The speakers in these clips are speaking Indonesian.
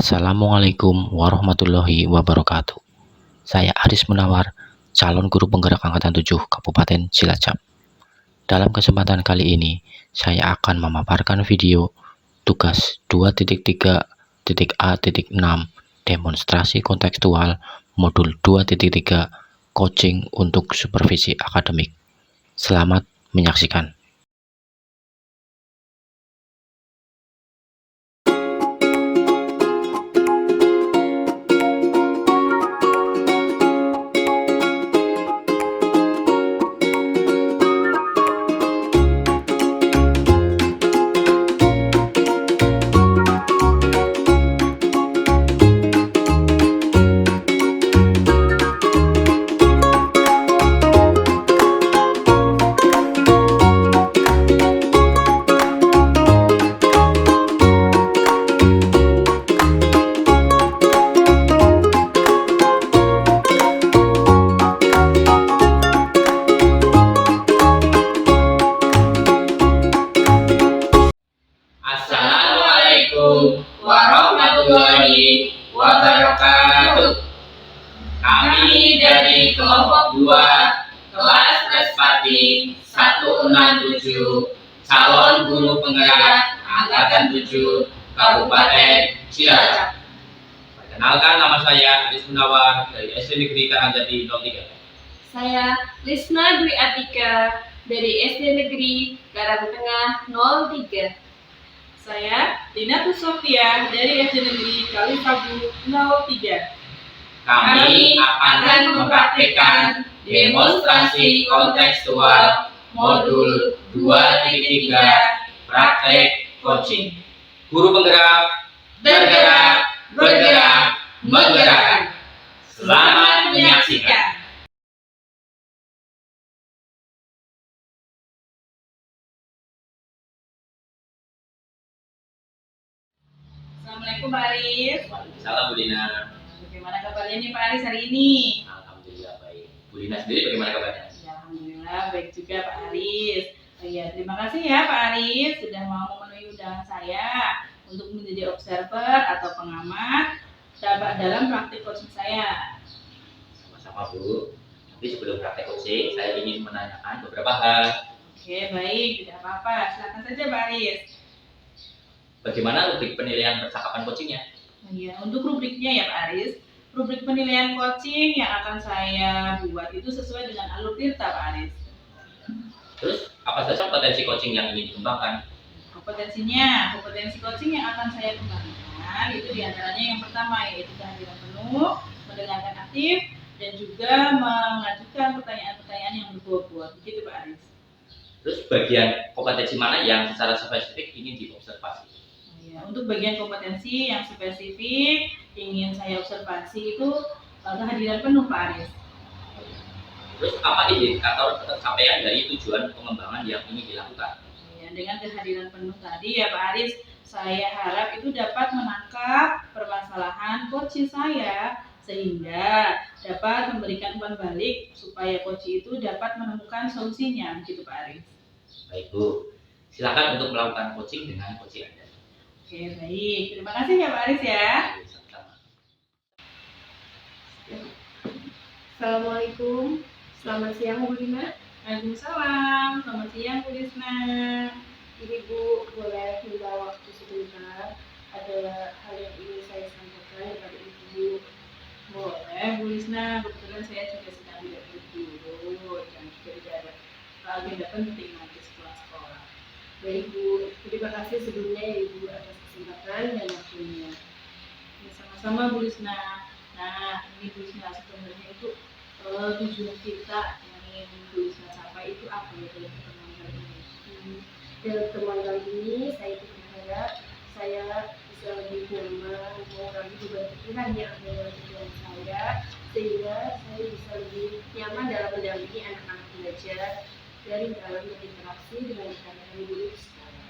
Assalamualaikum warahmatullahi wabarakatuh. Saya Aris Munawar, calon guru penggerak angkatan 7 Kabupaten Cilacap. Dalam kesempatan kali ini, saya akan memaparkan video tugas 2.3.A.6 demonstrasi kontekstual modul 2.3 coaching untuk supervisi akademik. Selamat menyaksikan. Assalamualaikum warahmatullahi wabarakatuh. Kami dari kelompok 2 kelas Respati 167 calon guru penggerak angkatan 7 Kabupaten Cilacap. Perkenalkan, nama saya Aris Munawar dari SD Negeri Karangjati 03. Saya Lisna Dwi Atika dari SD Negeri Karangtengah 03. Saya Dina Sofia dari SD Negeri Kalisabu 03. Kami akan mempraktikkan demonstrasi kontekstual modul 2.3 praktek coaching. Guru penggerak, bergerak, menggerakkan. Selamat menyaksikan. Assalamualaikum Pak Aris. Salam Bu Dina. Bagaimana kabarnya nih Pak Aris hari ini? Alhamdulillah baik. Bu Dina sendiri bagaimana kabarnya? Ya, alhamdulillah baik juga Pak Aris. Terima kasih ya Pak Aris sudah mau memenuhi undangan saya untuk menjadi observer atau pengamat dalam praktik coaching saya. Sama-sama Bu. Tapi sebelum praktek coaching, saya ingin menanyakan beberapa hal. Oke, baik, tidak apa-apa. Silakan saja Pak Aris. Bagaimana rubrik penilaian percakapan coachingnya? Iya, untuk rubriknya ya Pak Aris, rubrik penilaian coaching yang akan saya buat itu sesuai dengan alur tirta Pak Aris. Terus, apa saja potensi coaching yang ingin dikembangkan? Kompetensi coaching yang akan saya kembangkan itu diantaranya yang pertama yaitu kehadiran penuh, mendengarkan aktif, dan juga mengajukan pertanyaan-pertanyaan yang berbobot. Begitu Pak Aris. Terus, bagian kompetensi mana yang secara spesifik ingin diobservasi? Ya, untuk bagian kompetensi yang spesifik ingin saya observasi itu kehadiran penuh Pak Aris. Terus apa indikator pencapaian dari tujuan pengembangan yang ingin dilakukan? Ya, dengan kehadiran penuh tadi ya Pak Aris, saya harap itu dapat menangkap permasalahan coach saya sehingga dapat memberikan umpan balik supaya coach itu dapat menemukan solusinya, begitu Pak Aris. Baik Bu, silakan untuk melakukan coaching dengan coach Anda. Oke, baik. Terima kasih ya Pak Aris ya. Assalamualaikum. Selamat siang Bu Dina. Waalaikumsalam. Selamat siang Bu Lisna. Ini Bu, boleh minta waktu sebentar. Ada hal yang ingin saya sampaikan kepada Ibu. Boleh Bu Lisna. Kebetulan saya juga sedang tidak berguru dan juga tidak ada agenda penting nanti setelah sekolah. Baik Bu, terima kasih sebelumnya ya Ibu atas kesempatan dan waktunya. Ya, sama-sama Bu Lisna. Nah, ini Bu Lisna sebenarnya itu tujuan kita yang ingin Bu Lisna capai itu apa ya dalam pertemuan kali ini? Dalam pertemuan kali ini saya berharap saya bisa lebih nyaman, mengurangi beban pikiran yang ada dalam pikiran saya, sehingga saya bisa lebih nyaman dalam mendampingi anak-anak belajar dari dalam berinteraksi dengan rekan-rekan guru sekarang.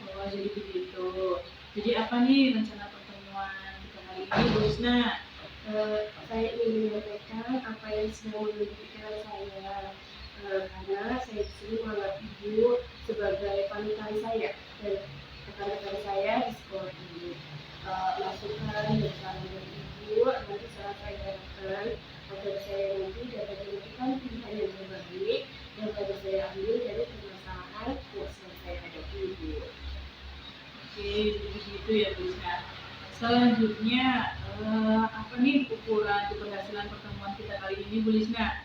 Oh, jadi begitu. Jadi apa nih rencana pertemuan kita kali ini Bu Lisna? Saya ingin menyampaikan apa yang sedang menjadi pikiran saya, karena saya sering menganggap Ibu sebagai panutan saya dan rekan-rekan saya di sekolah ini. Masukan dan saran dari ibu nanti sangat saya harapkan agar saya nanti dapat menentukan pilihan yang terbaik yang harus saya ambil dari permasalahan yang saya hadapi, ibu. Oke, begitu ya Bu Lisna. Selanjutnya, apa nih ukuran keberhasilan pertemuan kita kali ini Bu Lisna?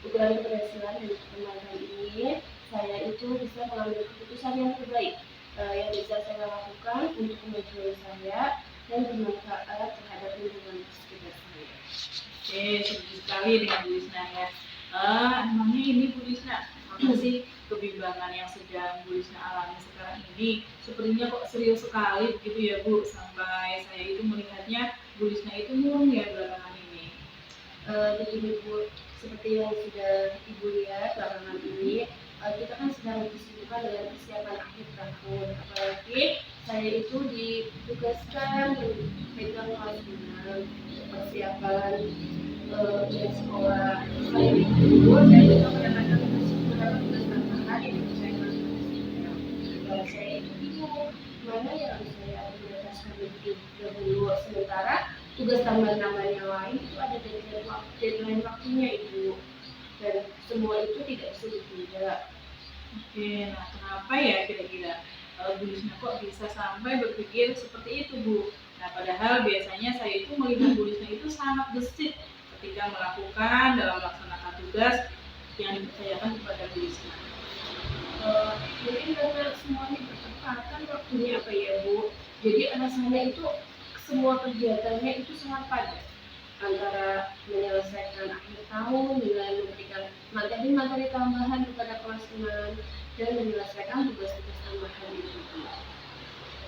Ukuran keberhasilan dari pertemuan kali ini, saya itu bisa mengambil keputusan yang terbaik yang bisa saya lakukan untuk kemajuan saya dan bermanfaat terhadap lingkungan sekitar saya. Oke, setuju sekali dengan Bu Lisna ya. Emangnya ini Bu Lisna, apa sih kebimbangan yang sedang Bu Lisna alami sekarang ini? Sepertinya kok serius sekali begitu ya Bu, sampai saya itu melihatnya Bu Lisna itu murung ya belakangan ini. Begini Bu, seperti yang sudah Ibu lihat belakangan ini, kita kan sedang disibukkan dengan persiapan akhir tahun, apalagi saya itu ditugaskan memegang kelas 6 persiapan ujian sekolah. Selain itu, saya juga mendapatkan beberapa tugas tambahan yang dikerjakan oleh saya itu bingung mana yang harus saya prioritaskan lebih dahulu, sementara tugas tambahan-tambahan yang lain itu ada deadline waktunya Ibu, dan semua itu tidak bisa ditunda. Oke, nah kenapa ya kira-kira Bu Lisna kok bisa sampai berpikir seperti itu Bu? Nah padahal biasanya saya itu melihat Bu Lisna itu sangat gesit ketika melakukan dalam melaksanakan tugas yang dipercayakan kepada Bu Lisna. Mungkin karena semuanya bertepatan waktunya apa ya Bu, jadi rasanya itu semua kegiatannya itu sangat padat antara menyelesaikan akhir tahun dengan memberikan materi-materi tambahan kepada kelas 6 dan menyelesaikan tugas-tugas tambahan itu.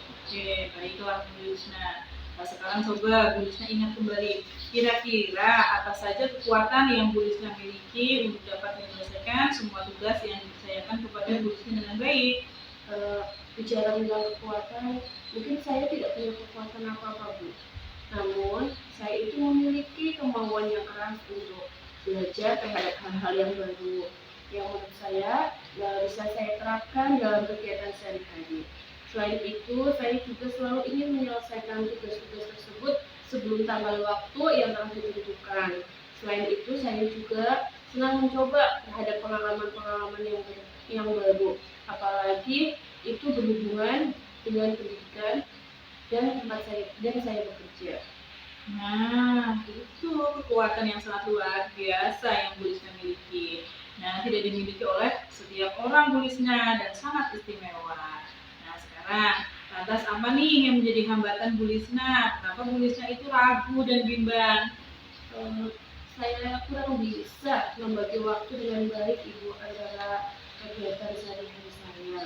Oke, baiklah Bu Lisna. Nah, sekarang coba Bu Lisna ingat kembali, kira-kira apa saja kekuatan yang Bu Lisna miliki untuk dapat menyelesaikan semua tugas yang dipercayakan kepada Bu Lisna dengan baik? Bicara tentang kekuatan, mungkin saya tidak punya kekuatan apa-apa Bu. Namun, saya itu memiliki kemauan yang keras untuk belajar terhadap hal-hal yang baru, yang menurut saya bisa saya terapkan dalam kegiatan sehari-hari. Selain itu, saya juga selalu ingin menyelesaikan tugas-tugas tersebut sebelum tanggal waktu yang telah ditentukan. Selain itu, saya juga senang mencoba terhadap pengalaman-pengalaman yang baru, apalagi itu berhubungan dengan pendidikan dan tempat saya bekerja. Nah, itu kekuatan yang sangat luar biasa yang Bu Lisna miliki. Nah, tidak dimiliki oleh setiap orang Bu Lisna dan sangat istimewa. Nah, sekarang lantas apa nih yang menjadi hambatan Bu Lisna? Kenapa Bu Lisna itu ragu dan bimbang? Saya kurang bisa membagi waktu dengan baik Ibu antara kegiatan sehari-hari saya.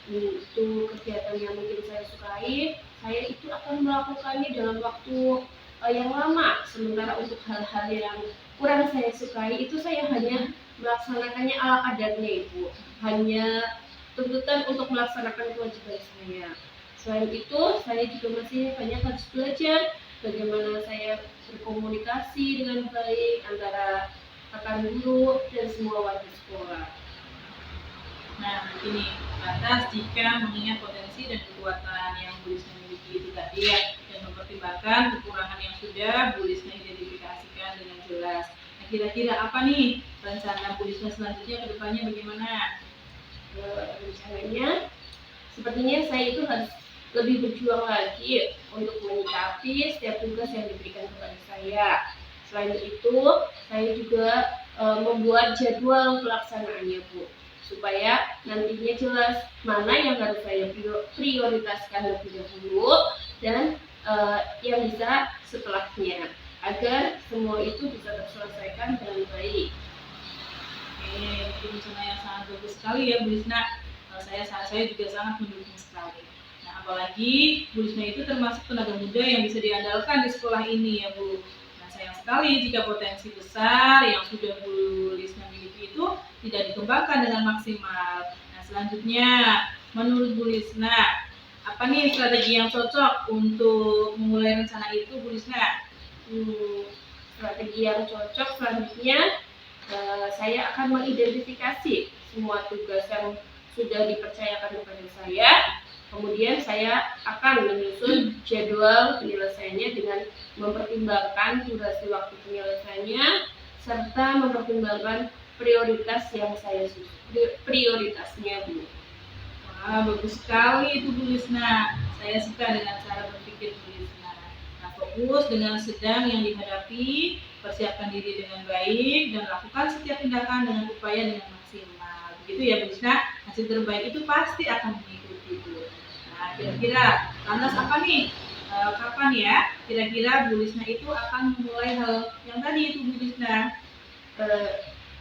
Untuk kegiatan yang mungkin saya sukai, saya itu akan melakukannya dalam waktu yang lama, sementara untuk hal-hal yang kurang saya sukai itu saya hanya melaksanakannya ala kadarnya Ibu, hanya tuntutan untuk melaksanakan kewajiban saya. Selain itu, saya juga masih banyak harus belajar bagaimana saya berkomunikasi dengan baik antara rekan guru dan semua warga sekolah. Nah, begini, lantas jika mengingat potensi dan kekuatan yang Bu Lisna miliki itu tadi ya, dan mempertimbangkan kekurangan yang sudah Bu Lisna identifikasikan dengan jelas. Nah, kira-kira apa nih rencana Bu Lisna selanjutnya ke depannya bagaimana? Rencananya, sepertinya saya itu harus lebih berjuang lagi untuk menyikapi setiap tugas yang diberikan kepada saya. Selain itu, saya juga membuat jadwal pelaksanaannya Bu, supaya nantinya jelas mana yang harus saya prioritaskan lebih dahulu dan yang bisa setelahnya, agar semua itu bisa terselesaikan dengan baik. Itu rencana yang sangat bagus sekali ya Bu Lisna. Saya juga sangat mendukung sekali. Nah, apalagi Bu Lisna itu termasuk tenaga muda yang bisa diandalkan di sekolah ini ya Bu. Nah, sayang sekali jika potensi besar yang sudah Bu Lisna miliki itu tidak dikembangkan dengan maksimal. Nah, selanjutnya menurut Bu Lisna, apa nih strategi yang cocok untuk memulai rencana itu Bu Lisna? Strategi yang cocok selanjutnya, saya akan mengidentifikasi semua tugas yang sudah dipercayakan kepada saya Kemudian saya akan menyusun jadwal penyelesaiannya dengan mempertimbangkan durasi waktu penyelesaiannya serta mempertimbangkan prioritas yang saya susun, prioritasnya Bu. Wah, bagus sekali itu Bu Lisna. Saya suka dengan cara berpikir Bu Lisna. Nah, fokus dengan sedang yang dihadapi, persiapkan diri dengan baik, dan lakukan setiap tindakan dengan upaya dengan maksimal. Begitu ya Bu Lisna, hasil terbaik itu pasti akan mengikuti Bu. Nah, kira-kira lantas apa nih? Kapan ya kira-kira Bu Lisna itu akan memulai hal yang tadi itu Bu Lisna?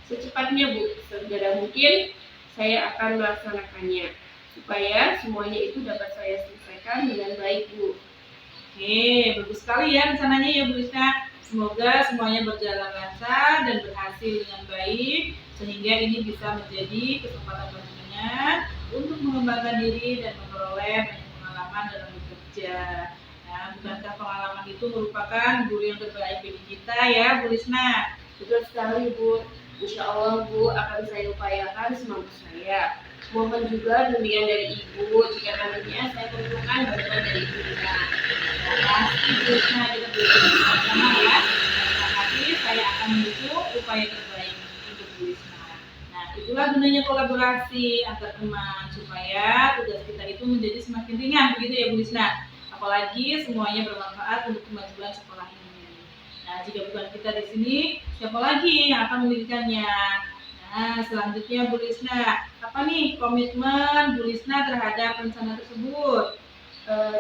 Secepatnya Bu, segera mungkin saya akan melaksanakannya supaya semuanya itu dapat saya selesaikan dengan baik Bu. Oke, bagus sekali ya rencananya ya Bu Lisna. Semoga semuanya berjalan lancar dan berhasil dengan baik sehingga ini bisa menjadi kesempatan berguna untuk mengembangkan diri dan memperoleh banyak pengalaman dalam bekerja. Nah, bukankah pengalaman itu merupakan guru yang terbaik bagi kita ya Bu Lisna? Betul sekali Bu. Insya Allah Bu akan saya upayakan semampu saya. Mohon juga bimbingan dari Ibu jika nantinya saya perlukan bantuan dari Ibu. Pasti Bu Lisna kita bersama ya. Tapi saya akan mendukung upaya terbaik untuk Bu Lisna. Nah, itulah gunanya kolaborasi antar teman supaya tugas kita itu menjadi semakin ringan begitu ya Bu Lisna. Apalagi semuanya bermanfaat untuk kemajuan sekolah ini. Nah, jika bukan kita di sini, siapa lagi yang akan memilikannya? Nah, selanjutnya Bu Lisna, apa nih komitmen Bu Lisna terhadap rencana tersebut?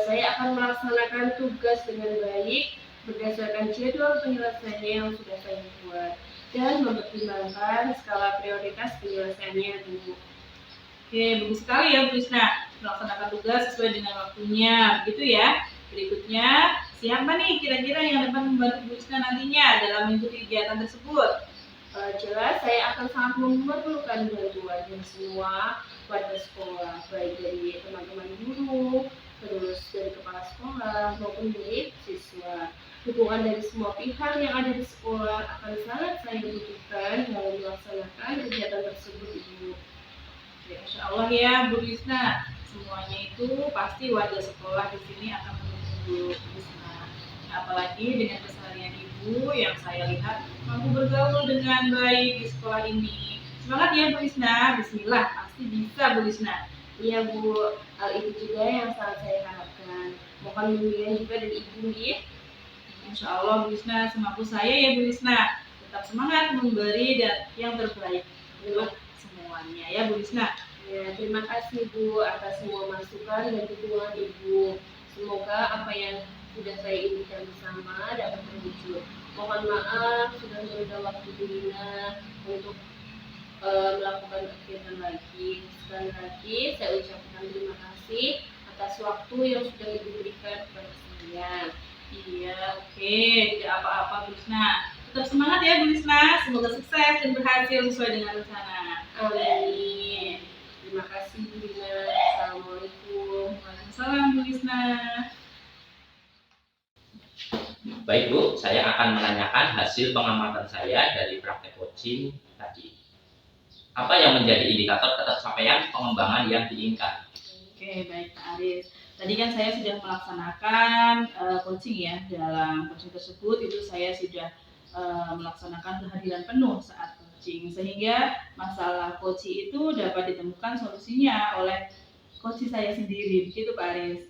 Saya akan melaksanakan tugas dengan baik berdasarkan jadwal penyelesaiannya yang sudah saya buat dan mempertimbangkan skala prioritas penyelesaiannya Bu. Oke, bagus sekali ya Bu Lisna, melaksanakan tugas sesuai dengan waktunya, begitu ya. Berikutnya, siapa nih kira-kira yang dapat membantu Bu Lisna nantinya dalam mengikuti kegiatan tersebut? Jelas saya akan sangat memerlukan bantuan dari semua warga sekolah, baik dari teman-teman guru, terus dari kepala sekolah maupun dari siswa. Dukungan dari semua pihak yang ada di sekolah akan sangat saya butuhkan dalam melaksanakan kegiatan tersebut Ibu. Ya, Insya Allah ya Bu Lisna, semuanya itu pasti warga sekolah di sini akan mendukung Bu Lisna. Nah, apalagi dengan keseharian Ibu yang saya lihat mampu bergaul dengan baik di sekolah ini. Semangat ya Bu Lisna, Bismillah, pasti bisa Bu Lisna. Iya Bu, hal itu juga yang sangat saya harapkan. Mohon bimbingan juga dari Ibu ya. Insya Allah Bu Lisna, semampu saya ya Bu Lisna. Tetap semangat memberi dan yang terbaik buat semuanya ya Bu Lisna. Ya, terima kasih Bu atas semua masukan dan dukungan Ibu. Semoga apa yang sudah saya inginkan bersama dapat terwujud. Mohon maaf sudah menunda waktu Lina untuk melakukan kegiatan lagi. Sekali lagi saya ucapkan terima kasih atas waktu yang sudah diberikan kepada saya. Iya, oke, tidak apa-apa Bu Lisna. Tetap semangat ya Bu Lisna, semoga sukses dan berhasil sesuai dengan rencana. Amin. Terima kasih Bu Lina. Assalamualaikum. Waalaikumsalam Bu Lisna. Baik Bu, saya akan menanyakan hasil pengamatan saya dari praktek coaching tadi. Apa yang menjadi indikator ketercapaian pengembangan yang diinginkan? Oke, baik Pak Aris. Tadi kan saya sudah melaksanakan coaching ya. Dalam coaching tersebut itu saya sudah melaksanakan kehadiran penuh saat coaching. Sehingga masalah coaching itu dapat ditemukan solusinya oleh coaching saya sendiri. Begitu Pak Aris.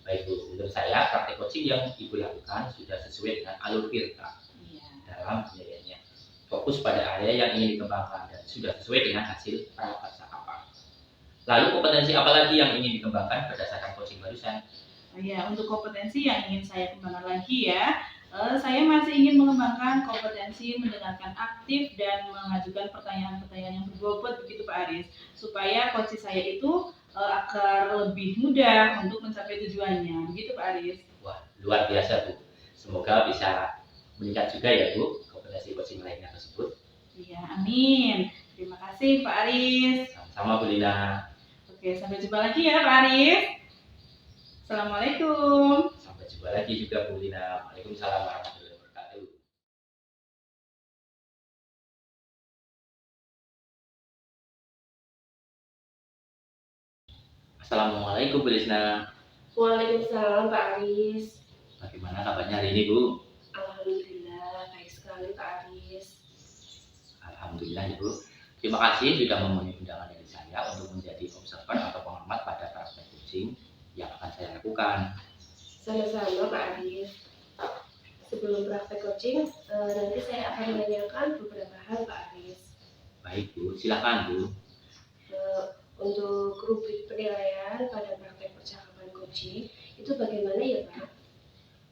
Baik Bu, menurut saya praktek coaching yang Ibu lakukan sudah sesuai dengan alur Virka Iya. dalam penilaiannya. Fokus pada area yang ingin dikembangkan dan sudah sesuai dengan hasil praprasakapa. Lalu kompetensi apa lagi yang ingin dikembangkan berdasarkan coaching barusan? Ya, untuk kompetensi yang ingin saya kembangkan lagi ya, saya masih ingin mengembangkan kompetensi mendengarkan aktif dan mengajukan pertanyaan-pertanyaan yang berbobot begitu Pak Aris, supaya coaching saya itu agar lebih mudah untuk mencapai tujuannya, begitu Pak Aris. Wah, luar biasa Bu. Semoga bisa meningkat juga ya Bu kompetensi coaching lainnya tersebut. Iya, amin. Terima kasih Pak Aris. Sama-sama Bu Lina. Oke, sampai jumpa lagi ya Pak Aris. Assalamualaikum. Sampai jumpa lagi juga Bu Lina. Waalaikumsalam warahmatullahi wabarakatuh. Assalamualaikum Bu Lisna. Waalaikumsalam Pak Aris. Bagaimana kabarnya hari ini Bu? Alhamdulillah baik sekali Pak Aris. Alhamdulillah ya Bu. Terima kasih sudah memenuhi undangan dari saya untuk menjadi observer atau pengamat pada praktek kucing yang akan saya lakukan. Sama-sama Pak Aris. Sebelum praktek coaching, nanti saya akan menanyakan beberapa hal Pak Aris. Baik Bu, silakan Bu. Untuk rubrik penilaian pada praktek percakapan coaching itu bagaimana ya Pak?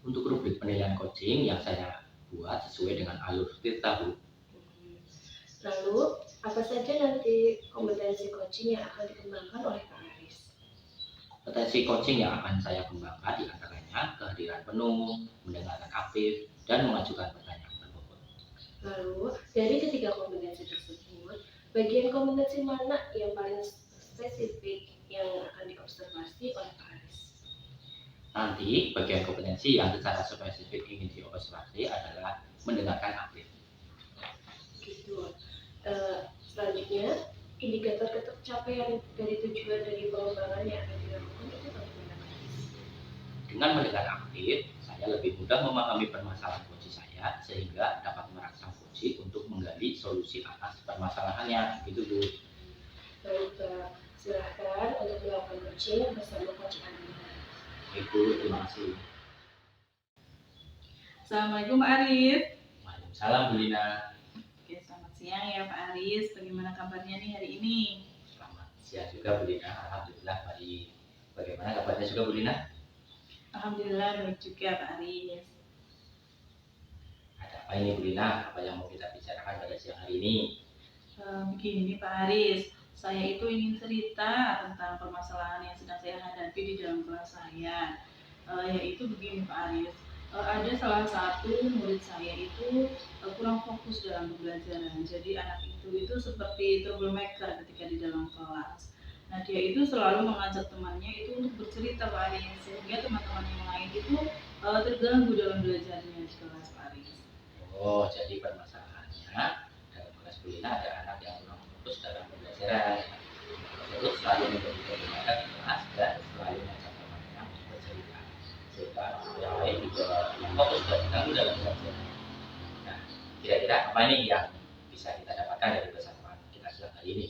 Untuk rubrik penilaian coaching yang saya buat sesuai dengan alur Tirta Bu. Lalu, apa saja nanti kompetensi coaching yang akan dikembangkan oleh Pak Aris? Potensi coaching yang akan saya kembangkan diantaranya kehadiran penuh, mendengarkan aktif, dan mengajukan pertanyaan berbobot. Lalu, dari ketiga kompetensi tersebut, bagian kompetensi mana yang paling spesifik yang akan diobservasi oleh Pak Aris? Nanti bagian kompetensi yang secara spesifik ingin diobservasi adalah mendengarkan aktif. Gitu. Selanjutnya, indikator tercapaian dari tujuan dari pengembangan yang akan dilakukan itu bagaimana Pak Aris? Dengan mendengar aktif, saya lebih mudah memahami permasalahan coach saya sehingga dapat merangsang coach untuk menggali solusi atas permasalahannya. Gitu Bu. Baik Pak, silahkan untuk melakukan coaching bersama coach Anda. Baik Bu, terima kasih. Assalamualaikum Pak Aris. Waalaikumsalam Bu Lina. Oke, selamat siang ya Pak Aris. Bagaimana kabarnya nih hari ini? Selamat siang juga Bu Lina. Alhamdulillah baik. Bagaimana kabarnya juga Bu Lina? Alhamdulillah baik juga Pak Aris. Ada apa ini Bu Lina? Apa yang mau kita bicarakan pada siang hari ini? Begini nih Pak Aris, saya itu ingin cerita tentang permasalahan yang sedang saya hadapi di dalam kelas saya. Yaitu begini Pak Aris, ada salah satu murid saya itu kurang fokus dalam pembelajaran. Jadi anak itu seperti troublemaker ketika di dalam kelas. Nah dia itu selalu mengajak temannya itu untuk bercerita Pak Aris, sehingga teman-teman yang lain itu terganggu dalam belajarnya di kelas Pak Aris. Oh, jadi permasalahannya dalam kelas Bu Lina ada anak yang kurang fokus dalam pembelajaran. Terus selalu menjadi problemática di kelas dan selalu mengajak temannya untuk bercerita sehingga yang lain juga fokus dan terganggu dalam belajar. Nah, kira-kira apa ini yang bisa kita dapatkan dari persamaan kita siang hari ini?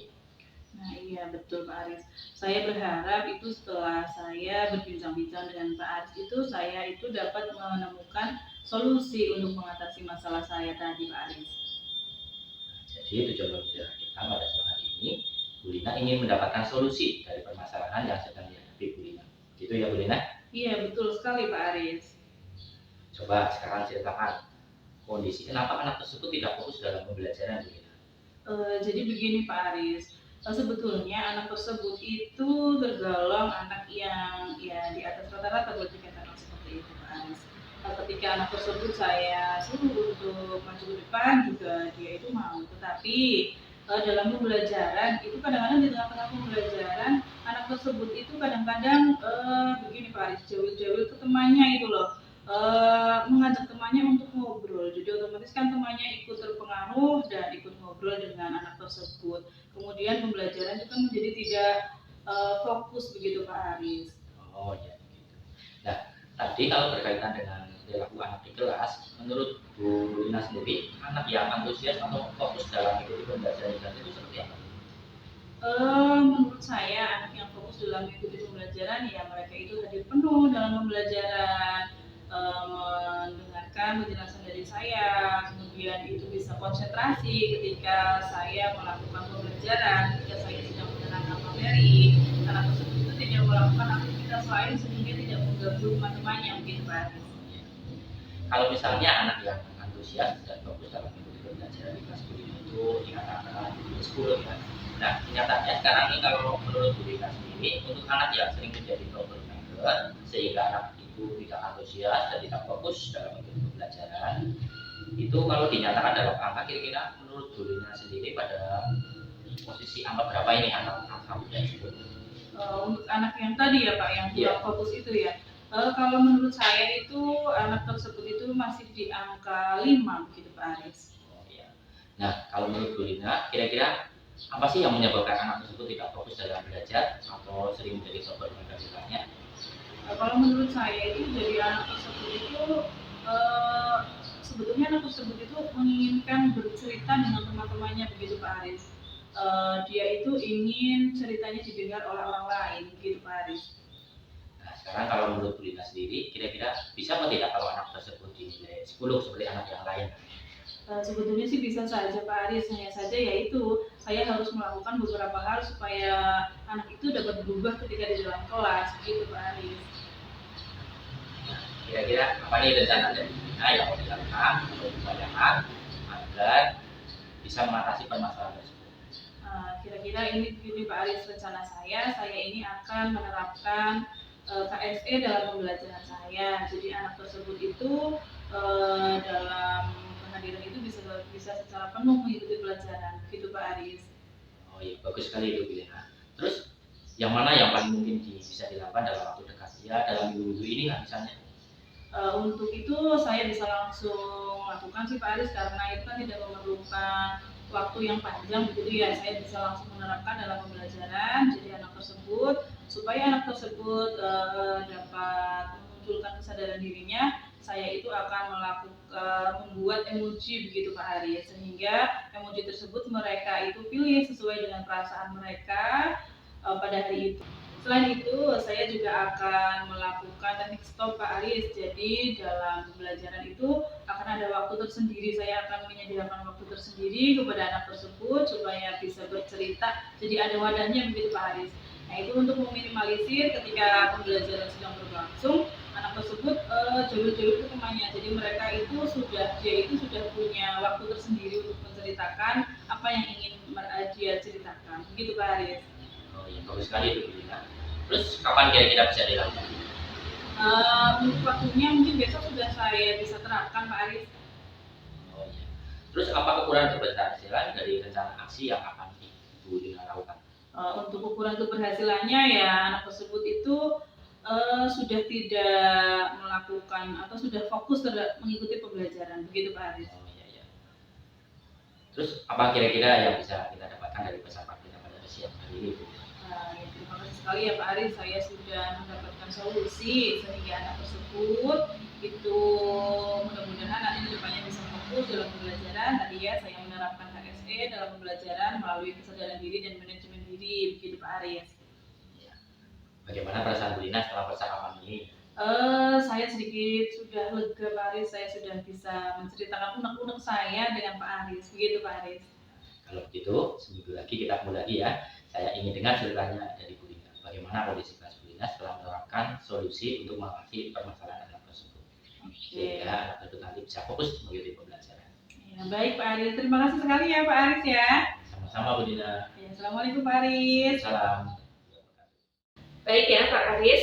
Nah iya betul Pak Aris. Saya berharap itu setelah saya berbincang-bincang dengan Pak Aris itu saya itu dapat menemukan solusi untuk mengatasi masalah saya tadi Pak Aris. Jadi tujuan pembelajaran kita pada siang hari ini, Bu Lina ingin mendapatkan solusi dari permasalahan yang sedang dihadapi Bu Lina. Gitu ya Bu Lina? Iya betul sekali Pak Aris. Coba sekarang ceritakan kondisi kenapa anak tersebut tidak fokus dalam pembelajaran Bu Lina. Jadi begini Pak Aris. Sebetulnya anak tersebut itu tergolong anak yang ya di atas rata-rata buat dikatakan seperti itu Pak Aris. Ketika anak tersebut saya suruh untuk maju ke depan juga dia itu mau, tetapi dalam pembelajaran itu kadang-kadang di tengah-tengah pembelajaran anak tersebut itu kadang-kadang begini Pak Aris, jauh-jauh ke temannya itu loh, mengajak temannya untuk ngobrol. Jadi otomatis kan temannya ikut terpengaruh dan ikut ngobrol dengan anak tersebut. Kemudian pembelajaran itu kan menjadi tidak fokus begitu Pak Aris. Oh ya begitu. Nah, tadi kalau berkaitan dengan perilaku anak di kelas, menurut Bu Lina sendiri, anak yang antusias atau fokus dalam mengikuti pembelajaran di kelas itu seperti apa? Menurut saya anak yang fokus dalam mengikuti pembelajaran ya mereka itu hadir penuh dalam pembelajaran, mendengarkan penjelasan dari saya, kemudian itu bisa konsentrasi ketika saya melakukan pembelajaran, ketika saya sedang menerangkan materi, anak tersebut itu tidak melakukan aktivitas lain sehingga tidak mengganggu teman-temannya begitu Pak Aris. Kalau misalnya anak yang antusias dan fokus dalam mengikuti pembelajaran di kelas Bu Lina itu dikatakan 10 ya. Nah, kenyataannya sekarang ini kalau menurut Bu Lina sendiri, untuk anak yang sering menjadi troublemaker sehingga anak itu tidak antusias dan tidak fokus dalam mengikuti pembelajaran, itu kalau dinyatakan dalam angka kira-kira menurut Bu Lina sendiri pada posisi angka berapa ini anak tersebut? Untuk anak yang tadi ya Pak yang kurang fokus itu ya, kalau menurut saya itu anak tersebut itu masih di angka 5 begitu Pak Aris. Oh, ya. Nah, kalau menurut Bu Lina, kira-kira Apa sih yang menyebabkan anak tersebut tidak fokus dalam belajar atau sering menjadi korban negatifnya? Kalau menurut saya itu jadi anak tersebut itu eh, sebetulnya anak tersebut itu menginginkan bercerita dengan teman-temannya begitu Pak Aris. Dia itu ingin ceritanya didengar oleh orang lain begitu Pak Aris. Nah, sekarang kalau menurut Bu Lina sendiri, kira-kira bisa atau tidak kalau anak tersebut dinilai 10 seperti anak yang lain? Sebetulnya sih bisa saja Pak Aris, hanya saja yaitu saya harus melakukan beberapa hal supaya anak itu dapat berubah ketika di dalam kelas begitu Pak Aris. Kira-kira apa nih rencana dari Bu Lina yang mau dilakukan atau diupayakan agar bisa mengatasi permasalahan tersebut? Kira-kira ini Pak Aris rencana saya ini akan menerapkan KSE dalam pembelajaran saya. Jadi anak tersebut itu dalam kehadiran itu bisa secara penuh mengikuti pelajaran, gitu Pak Aris. Oh iya, bagus sekali itu Bu Lina. Terus yang mana yang paling mungkin bisa dilakukan dalam waktu dekat? Ya dalam minggu-minggu ini lah misalnya. Untuk itu saya bisa langsung lakukan sih Pak Aris, karena itu kan tidak memerlukan waktu yang panjang begitu ya. Saya bisa langsung menerapkan dalam pembelajaran jadi anak tersebut, supaya anak tersebut dapat memunculkan kesadaran dirinya. Saya itu akan membuat emoji begitu Pak Aris, sehingga emoji tersebut mereka itu pilih sesuai dengan perasaan mereka pada hari itu. Selain itu, saya juga akan melakukan teknik stop Pak Aris. Jadi dalam pembelajaran itu akan ada waktu tersendiri. Saya akan menyediakan waktu tersendiri kepada anak tersebut supaya bisa bercerita. Jadi ada wadahnya begitu Pak Aris. Nah itu untuk meminimalisir ketika pembelajaran sedang berlangsung, anak tersebut jauh-jauh ke temannya. Jadi dia itu sudah punya waktu tersendiri untuk menceritakan apa yang ingin dia ceritakan. Begitu Pak Aris. Oh iya, bagus sekali itu Bu Lina. Terus kapan kira-kira bisa dilakukan? Untuk waktunya mungkin besok sudah saya bisa terapkan Pak Aris. Oh iya. Terus apa kekurangan keberhasilan dari rencana aksi yang akan Bu Lina lakukan? Untuk ukuran keberhasilannya ya anak tersebut itu sudah tidak melakukan atau sudah fokus terhadap mengikuti pembelajaran, begitu Pak Aris. Oh iya iya. Terus apa kira-kira yang bisa kita dapatkan dari pesan Pak Lina pada siang hari ini Bu? Ya, terima kasih sekali ya Pak Aris, saya sudah mendapatkan solusi sehingga anak tersebut itu mudah-mudahan nanti kedepannya bisa fokus dalam pembelajaran. Tadi ya saya menerapkan KSE dalam pembelajaran melalui kesadaran diri dan manajemen diri, begitu Pak Aris. Ya. Bagaimana perasaan Bu Lina setelah percakapan ini? Saya sedikit sudah lega Pak Aris, saya sudah bisa menceritakan unek-unek saya dengan Pak Aris, begitu Pak Aris. Kalau begitu, seminggu lagi kita ketemu lagi ya. Saya ingin dengar ceritanya dari Bu Lina. Bagaimana kondisi kelas Bu Lina setelah menerapkan solusi untuk mengatasi permasalahan anak tersebut. Sehingga anak tersebut nanti bisa fokus mengikuti pembelajaran. Ya, baik Pak Aris, terima kasih sekali ya Pak Aris ya. Sama-sama Bu Lina. Ya, Assalamualaikum Pak Aris. Salam. Baik ya Pak Aris,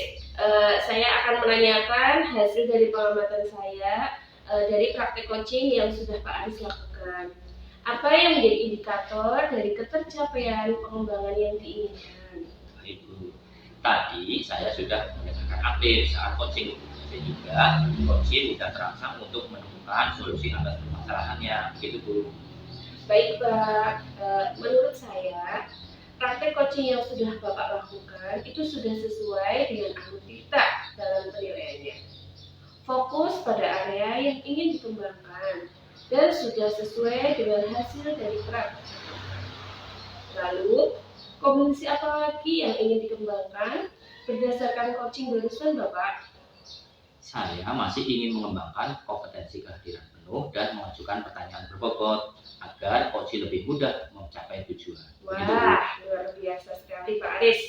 saya akan menanyakan hasil dari pengamatan saya dari praktek coaching yang sudah Pak Aris lakukan. Apa yang menjadi indikator dari ketercapaian pengembangan yang diinginkan? Baik Bu. Tadi saya sudah menyatakan aktif saat coaching, sehingga coaching tidak terangsang untuk menemukan solusi atas permasalahannya. Begitu Bu. Baik Pak, menurut saya praktek coaching yang sudah Bapak lakukan itu sudah sesuai dengan kita dalam penilaiannya. Fokus pada area yang ingin dikembangkan dan sudah sesuai dengan hasil dari praktek. Lalu, komunikasi apa lagi yang ingin dikembangkan berdasarkan coaching barusan Bapak? Saya masih ingin mengembangkan kompetensi kehadiran penuh dan mengajukan pertanyaan berbobot agar coaching lebih mudah mencapai tujuan. Begitu, Bu. Wah, luar biasa sekali Pak Aris.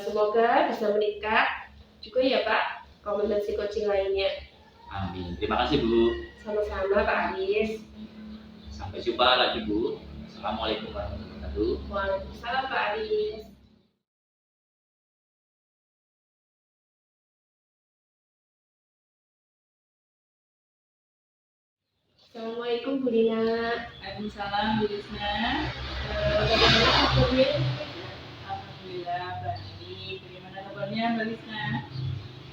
Semoga bisa meningkat juga ya Pak kompetensi coaching lainnya. Amin. Terima kasih Bu. Sama-sama Pak Aris. Sampai jumpa lagi Bu. Assalamualaikum warahmatullahi wabarakatuh. Waalaikumsalam Pak Aris. Assalamualaikum Bu Lina. Waalaikumsalam Bu Risna. Bagaimana kabarnya? Alhamdulillah baik. Bagaimana kabarnya Mbak Risna?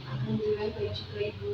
Alhamdulillah baik juga Ibu.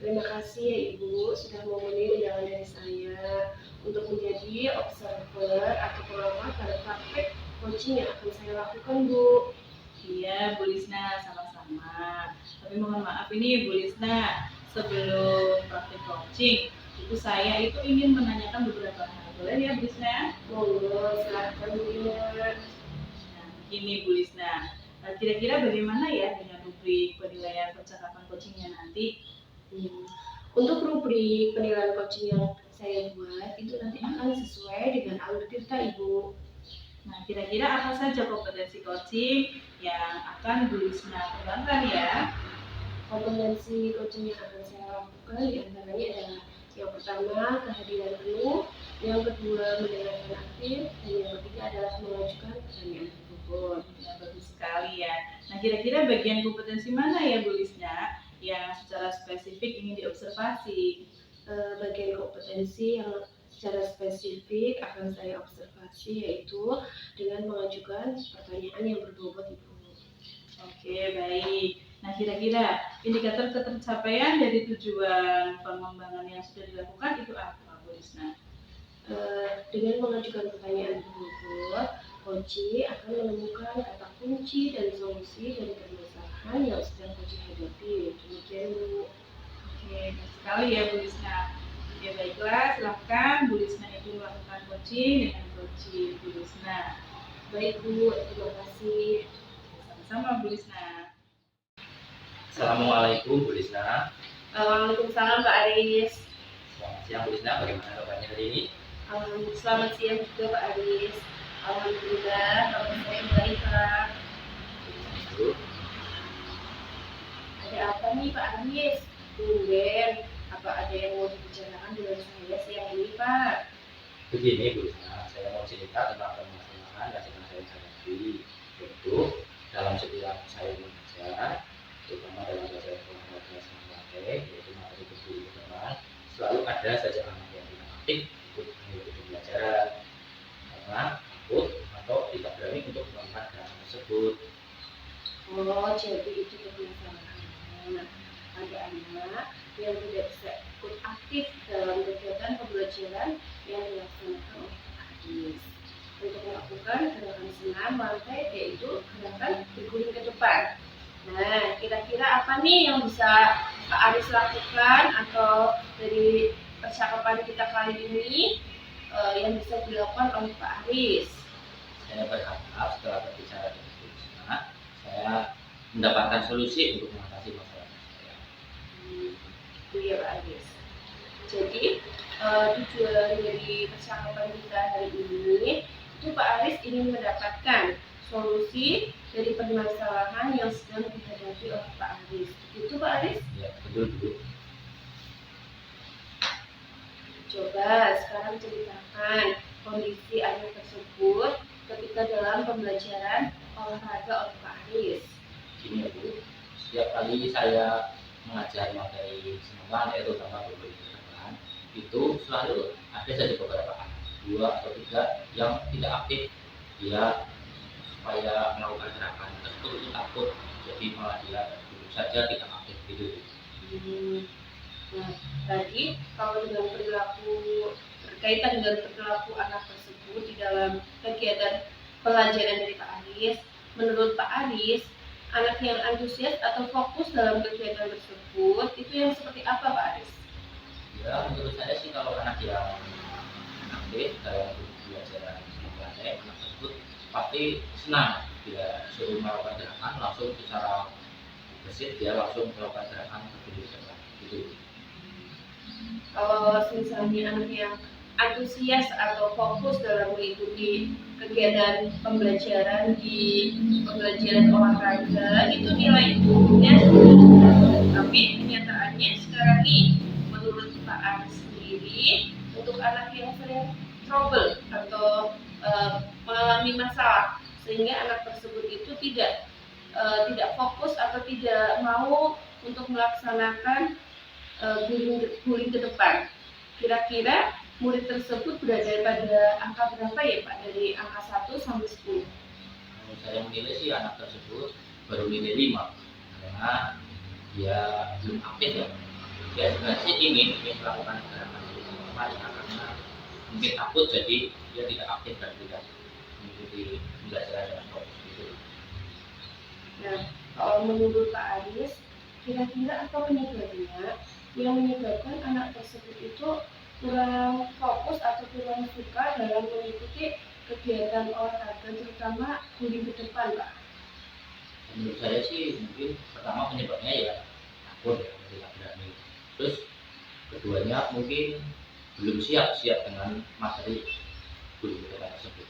Terima kasih ya Ibu sudah memenuhi undangan dari saya untuk menjadi observer atau pengamat pada praktek coaching yang akan saya lakukan, Bu. Iya, Bu Lisna, sama-sama. Tapi mohon maaf ini Bu Lisna, sebelum praktik coaching, itu saya ingin menanyakan beberapa hal. Boleh ya Bu Lisna? Monggo, silahkan Bu Ina. Nah, ini Bu Lisna, kira-kira bagaimana ya dengan rubrik penilaian percakapan coachingnya nanti? Untuk rubrik penilaian coaching yang saya buat itu nanti akan sesuai dengan alur kita, Ibu. Nah, kira-kira apa saja kompetensi coaching yang akan Bu Lisna kembangkan ya? Kompetensi coaching yang akan saya lakukan diantaranya adalah yang pertama kehadiran penuh, yang kedua mendengarkan aktif, dan yang ketiga adalah mengajukan pertanyaan tersebut. Ya, bagus sekali ya. Nah, kira-kira bagian kompetensi mana ya Bu Lisna yang secara spesifik ingin diobservasi? Bagian kompetensi yang secara spesifik akan saya observasi yaitu dengan mengajukan pertanyaan yang berbobot, Ibu. Oke, baik. Nah, kira-kira indikator ketercapaian dari tujuan pengembangan yang sudah dilakukan itu apa, Bu Lisna? Dengan mengajukan pertanyaan berbobot, coach akan menemukan kata kunci dan solusi dari permasalahan yang sedang coach hadapi. Demikian, Bu. Oke, baik sekali ya Bu Lisna. Ya baiklah, silakan Bu Lisna itu melakukan coaching dengan coaching Bu Lisna. Baik, Bu, terima kasih. Sama-sama Bu Lisna. Assalamualaikum Bu Lisna. Waalaikumsalam Pak Aris. Selamat siang Bu Lisna, bagaimana kabarnya hari ini? Selamat siang juga Pak Aris. Alhamdulillah, kabar saya baik, Pak. Bu, Ada apa nih Pak Aris? Tumben, apa ada yang mau dibicarakan dengan saya siang ini, Pak? begini Bu Lisna, saya mau cerita tentang permasalahan yang sedang saya hadapi, yaitu dalam setiap saya mengajar, terutama dalam pelajaran olahraga sama praktek, yaitu materi berburu teman, selalu ada saja anak yang tidak aktif untuk mengikuti pembelajaran karena takut atau tidak berani untuk melakukan gerakan tersebut. Oh, jadi itu permasalahannya. Ada anak yang tidak bisa ikut aktif dalam kegiatan pembelajaran yang dilaksanakan oleh Pak Aris. Untuk melakukan gerakan senam lantai yaitu gerakan berguling ke depan. Nah, kira-kira apa nih yang bisa Pak Aris lakukan atau dari percakapan kita kali ini yang bisa dilakukan oleh Pak Aris? Saya berharap setelah berbicara dengan Bu Lisna, saya mendapatkan solusi untuk mengatasi masalah saya. Itu ya Pak Aris. Jadi tujuan dari percakapan kita hari ini itu Pak Aris ingin mendapatkan solusi dari permasalahan yang sedang dihadapi oleh Pak Aris. Itu Pak Aris? Ya, betul Bu. Coba sekarang ceritakan kondisi anak tersebut ketika dalam pembelajaran olahraga oleh Pak Aris. Gini ya Bu, setiap kali saya mengajar materi senam yaitu tentang berguling ke depan, itu selalu ada saja beberapa anak, 2 atau 3 yang tidak aktif. Dia supaya melakukan gerakan tersebut itu takut, jadi malah dia duduk saja tidak aktif gitu. Nah, tadi kalau dengan berkaitan dengan perilaku anak tersebut di dalam kegiatan pelajaran dari Pak Aris, menurut Pak Aris, anak yang antusias atau fokus dalam kegiatan tersebut itu yang seperti apa Pak Aris? Ya menurut saya sih kalau anak yang aktif dalam pembelajaran materi, anak tersebut pasti senang. Dia suruh melakukan gerakan langsung secara gesit, dia langsung melakukan gerakan berguling ke depan gitu. Kalau misalnya anak yang antusias atau fokus dalam mengikuti kegiatan pembelajaran di pembelajaran olahraga itu nilai nya tapi kenyataannya sekarang nih menurut Pak Aris sendiri untuk anak yang sering trouble atau mengalami masalah sehingga anak tersebut itu tidak fokus atau tidak mau untuk melaksanakan guling ke depan. Kira-kira murid tersebut berada pada angka berapa ya Pak? Dari angka 1 sampai 10? Kalau saya menilai sih anak tersebut baru nilai 5 karena dia belum aktif ya. Ya sebenarnya sih ingin melakukan gerakan itu karena mungkin takut jadi dia tidak aktif dan tidak mengikuti pembelajaran dengan fokus gitu. Nah, kalau menurut Pak Aris, kira-kira apa penyebabnya yang menyebabkan anak tersebut itu kurang fokus atau kurang suka dalam mengikuti kegiatan olahraga, terutama guli ke depan, Pak? Menurut saya sih mungkin pertama penyebabnya ya takut ya tidak berani. Terus keduanya mungkin belum siap dengan materi guru kita tersebut.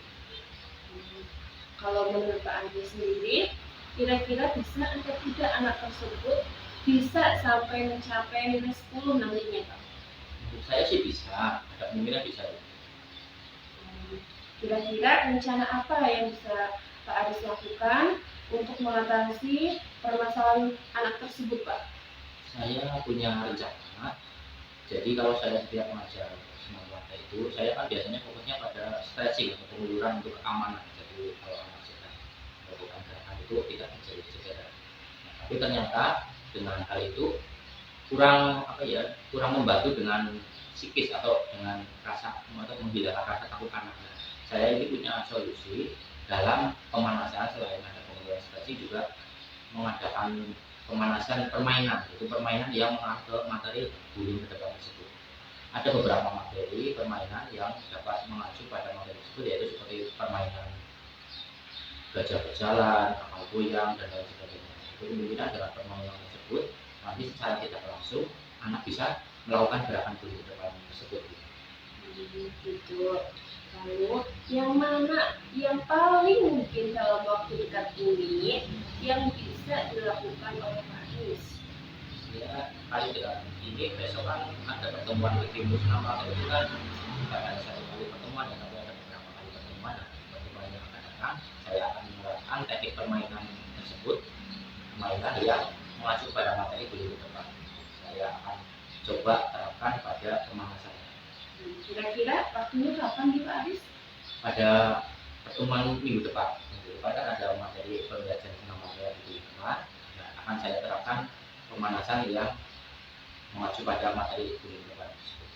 Kalau menurut Pak Andi sendiri, kira-kira bisa atau tidak anak tersebut bisa sampai mencapai nilai 10 nantinya, Pak? Menurut saya sih bisa, ada kemungkinan bisa. Kira-kira rencana apa yang bisa Pak Aris lakukan untuk mengatasi permasalahan anak tersebut, Pak? Saya punya rencana. Jadi kalau saya setiap mengajar senam warga itu, saya kan biasanya fokusnya pada stretching atau pengururan untuk keamanan. Jadi kalau anak sedang melakukan gerakan itu tidak terjadi cedera. Nah, tapi ternyata dengan hal itu kurang membantu dengan psikis atau dengan rasa atau menghilangkan rasa takut anak. Nah, saya ini punya solusi dalam pemanasan selain ada pengururan stretching juga mengadakan pemanasan permainan, itu permainan yang mengarah ke materi guling ke depan tersebut. Ada beberapa materi permainan yang dapat mengacu pada materi tersebut, yaitu seperti permainan gajah berjalan, kapal goyang, dan lain sebagainya. Itu kemungkinan dengan permainan tersebut nanti secara tidak langsung anak bisa melakukan gerakan guling ke depan tersebut. Gitu. Lalu yang mana yang paling mungkin dalam waktu dekat ini yang bisa dilakukan oleh Pak Aris? Ya, kali dekat ini besok kan ada pertemuan di tim bersama itu kan bukan hanya satu kali pertemuan ya, tapi ada beberapa kali pertemuan. Nah, pertemuan yang akan datang saya akan menerapkan teknik permainan tersebut, permainan yang mengacu pada materi guling ke depan. Saya akan coba terapkan pada pemanasan. Kira-kira waktunya kapan di Pak Aris? Pada pertemuan minggu depan kan ada materi pembelajaran senam warga di depan. Nah, akan saya terapkan pemanasan yang mengacu pada materi guling ke depan tersebut.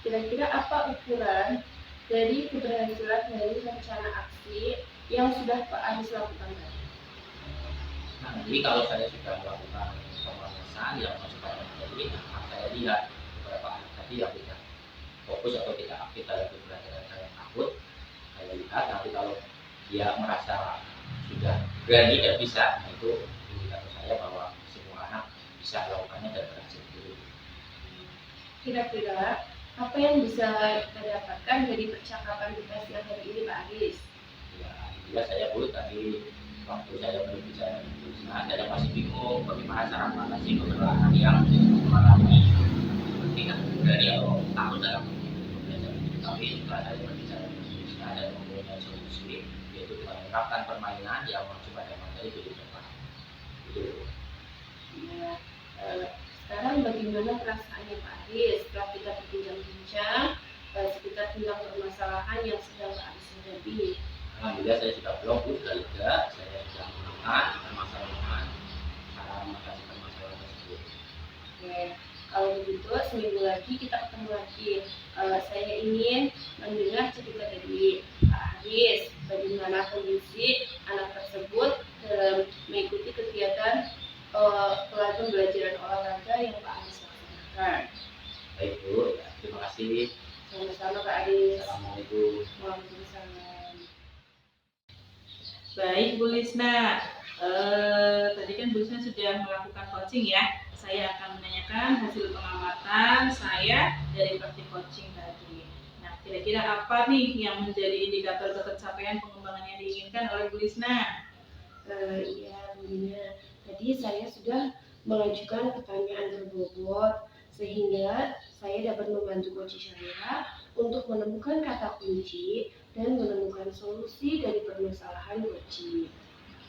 Kira-kira apa ukuran dari keberhasilan dari rencana aksi yang sudah Pak Aris lakukan tadi? Nah, jadi kalau saya sudah melakukan pemanasan yang mengacu pada materi, akan saya lihat beberapa anak tadi yang tidak fokus atau tidak aktif dalam pembelajaran saya takut, saya lihat nanti kalau dia merasa sudah berani dan bisa, nah itu indikator saya bahwa semua anak bisa melakukannya dan berhasil dulu. Kira-kira apa yang bisa kita dapatkan dari percakapan kita siang hari ini, Pak Aris? Ya, saya pun tadi waktu saya berbicara dengan saya masih bingung bagaimana cara mengatasi beberapa anak yang mengalami tidak berani atau takut dalam belajar. Tapi setelah saya berbicara dengan Krisna dan mempunyai solusi, yaitu dengan menerapkan permainan yang mengacu pada materi guling depan. Itu. Ya, sekarang bagaimana perasaannya Pak Aris setelah kita berbincang-bincang sekitar tentang permasalahan yang sedang Pak Aris hadapi? Alhamdulillah saya sudah blog, sudah lega, saya sudah menemukan permasalahan cara mengatasi permasalahan tersebut. Oke, kalau begitu seminggu lagi kita ketemu lagi. Saya ingin mendengar cerita dari Pak Aris bagaimana kondisi anak tersebut dalam mengikuti kegiatan pembelajaran olahraga yang Pak Aris lakukan. Baik Bu, ya, terima kasih. Sama-sama Pak Aris. Assalamualaikum. Waalaikumsalam. Baik Bu Lisna, tadi kan Bu Lisna sudah melakukan coaching ya. Saya akan menanyakan hasil pengamatan saya dari praktik coaching tadi. Nah, kira-kira apa nih yang menjadi indikator ketercapaian pengembangan yang diinginkan oleh Bu Lisna? Iya, Bu Lina. Tadi saya sudah mengajukan pertanyaan berbobot sehingga saya dapat membantu coach saya untuk menemukan kata kunci dan menemukan solusi dari permasalahan coaching.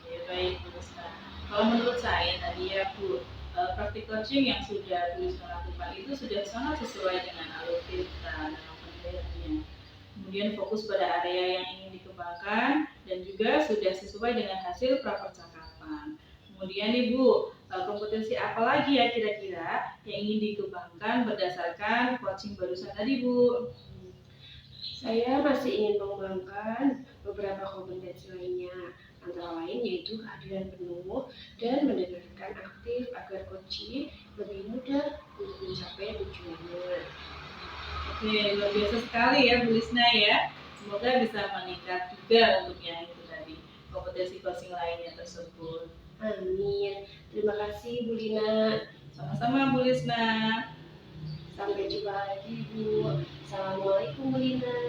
Oke, baik Bu Lisna. Kalau menurut saya tadi ya Bu, praktik coaching yang sudah Bu Lisna lakukan itu sudah sangat sesuai dengan alur kita dalam penilaiannya. Kemudian fokus pada area yang ingin dikembangkan dan juga sudah sesuai dengan hasil prapercakapan. Kemudian Ibu, Kompetensi apa lagi ya kira-kira yang ingin dikembangkan berdasarkan coaching barusan tadi, Bu? Saya masih ingin mengembangkan beberapa kompetensi lainnya, antara lain yaitu kehadiran penuh dan mendengarkan aktif agar coaching lebih mudah untuk mencapai tujuannya. Oke, luar biasa sekali ya Bu Lisna ya. Semoga bisa meningkat juga untuk yang itu tadi, kompetensi coaching lainnya tersebut. Amin. Terima kasih Bu Lina. Sama-sama Bu Lisna. Sampai jumpa lagi Bu. Assalamualaikum Bu Lina.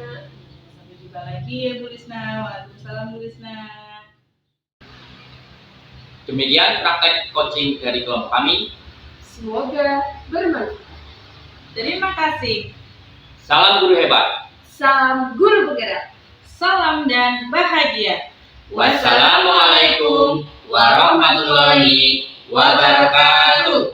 Sampai jumpa lagi ya Bu Lisna. Waalaikumsalam Bu Lisna. Demikian praktek coaching dari kelompok kami. Semoga bermanfaat. Terima kasih. Salam guru hebat. Salam guru penggerak. Salam dan bahagia. Wassalamualaikum warahmatullahi wabarakatuh.